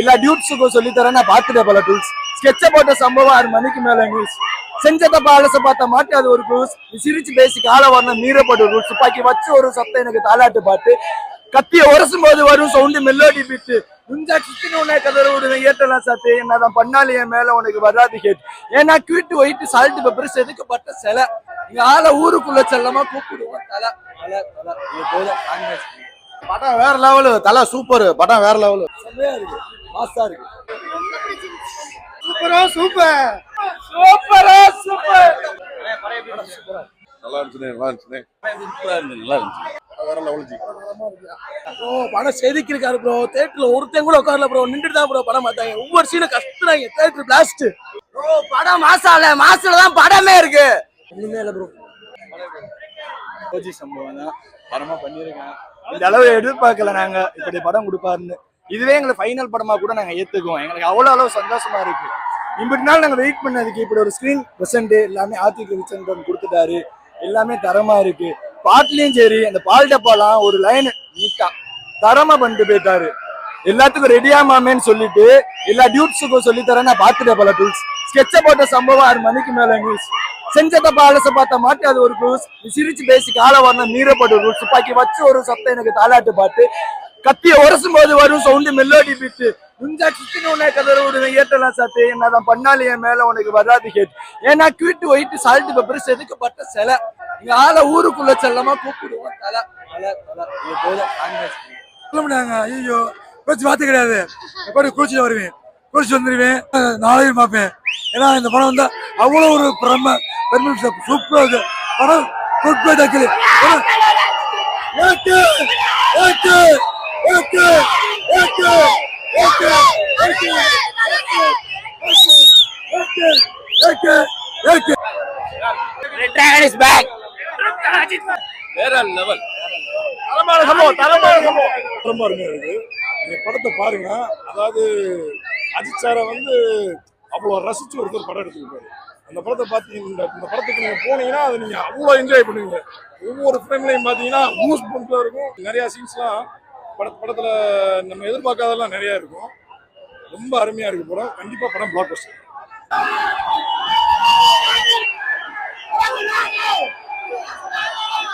எல்லா டியூட்ஸுக்கும் சொல்லி தரேன் நான் பார்த்துட்டேன் பல டூல்ஸ். ஸ்கெட்ச போட்ட சம்பவம் 6 மணிக்கு மேல நியூஸ். செஞ்ச தப்பா அலச பார்த்த மாட்டி அது ஒரு க்ளூஸ். சிரிச்சு பேசி கால வரணும் மீறப்பட்ட ரூல்ஸ். துப்பாக்கி வச்சு ஒரு சத்தம் எனக்கு தாலாட்டு பாட்டு. கத்திய உரசும் போது வரும் சவுண்டு மெல்லோடி பீட்டு. முஞ்சா கிச்சன் உன்னை கதற விடுவேன் ஏற்றலாம் சாத்து. என்னதான் பண்ணாலும் என் மேல உனக்கு வராது கேட். ஏன்னா கியூட்டு ஒயிட்டு சால்ட் பெப்பர் செதுக்கப்பட்ட சிலை. இங்க ஆள ஊருக்குள்ள செல்லமா கூப்பிடுவோம் தலை தலை தலை. இது போதும். படம் வேற லெவலு, தலை சூப்பர். படம் வேற லெவலு, செம்மையா இருக்கு, மாசா இருக்கு. சூப்பரா சூப்பர் சூப்பரா சூப்பர். நல்லா இருந்துச்சு, நல்லா இருந்துச்சு, நல்லா இருந்துச்சு. வேற லெவல் ஜி. ப்ரோ படம் செதுக்கிருக்காரு ப்ரோ. தேட்டர்ல ஒருத்தன் கூட உட்காரல ப்ரோ, நின்றுட்டு தான் ப்ரோ படம் பார்த்தாங்க. ஒவ்வொரு சீனும் கஷ்டறாங்க. Theatre blast bro. படம் மாசால மாசுல தான் படமே இருக்கு. ஒண்ணுமே இல்ல ப்ரோ. ஓஜி சம்பவம் தான் படமா பண்ணிருக்காங்க. இந்த அளவு எதிர்பார்க்கல நாங்க இப்படி படம் கொடுப்பாருன்னு. இதுவே எங்களுக்கு ஃபைனல் படமா கூட நாங்க ஏத்துக்குவோம். எங்களுக்கு அவ்வளவு அளவு சந்தோஷமா இருக்கு. இப்படி நாள் நாங்க வெயிட் பண்ணதுக்கு இப்படி ஒரு ஸ்கிரீன் பிரசன்ட் எல்லாமே ஆர்டிகல் விச்சந்திரன் கொடுத்துட்டாரு. எல்லாமே தரமா இருக்கு. பாட்டுலயும் சரி அந்த பால் டப்பாலாம் ஒரு லைன் நீட்டா தரமா பண்ணிட்டு போயிட்டாரு. எல்லாத்துக்கும் ரெடியா மாமேன்னு சொல்லிட்டு எல்லா டியூட்ஸுக்கும் சொல்லி தரேன் நான் பார்த்துட்டேன் பல டூல்ஸ். ஸ்கெட்ச போட்ட சம்பவம் 6 மணிக்கு மேல நியூஸ். செஞ்ச தப்பா அலச பார்த்த மாட்டி அது ஒரு க்ளூஸ். சிரிச்சு பேசி கால வரணும் மீறப்பட்ட ரூல்ஸ். துப்பாக்கி வச்சு ஒரு சத்தம் எனக்கு தாலாட்டு பாட்டு. கத்திய உரசும் போது வரும் சவுண்டு மெல்லோடி பீட்டு. முஞ்சா கிச்சன் உன்னை கதற விடுவேன் ஏற்றலாம் சாத்து. என்னதான் பண்ணாலும் என் மேல உனக்கு வராது கேட். ஏன்னா கியூட்டு ஒயிட்டு சால்ட் பெப்பர் செதுக்கப்பட்ட சிலை. இங்க ஆள ஊருக்குள்ள செல்லமா கூப்பிடுவோம் தலை தலை தலை. இது போதும். ஐயோ பேச்சு வார்த்தை கிடையாது. எப்படி குளிச்சுட்டு வருவேன், குளிச்சு வந்துருவேன், நாளையும் பார்ப்பேன். ஏன்னா இந்த படம் வந்து அவ்வளோ ஒரு சூப்பரா இருக்கு படம். வேற லெவல். படத்தை பாருங்க. அதாவது அஜித் சாரை வந்து அவ்வளோ ரசிச்சு ஒருத்தர் படம் எடுத்துருப்பாரு. அந்த படத்தை பார்த்தீங்கன்னா இந்த படத்துக்கு நீங்க போனீங்கன்னா அதை நீங்க அவ்வளோ என்ஜாய் பண்ணுவீங்க. ஒவ்வொரு ஃப்ரேம்லையும் பார்த்தீங்கன்னா மூஸ் பண்றதா இருக்கும். நிறைய சீன்ஸ்லாம் படத்துல நம்ம எதிர்பார்க்காதெல்லாம் நிறைய இருக்கும். ரொம்ப அருமையா இருக்கு படம். கண்டிப்பா படம் பிளாக் பஸ்டர்.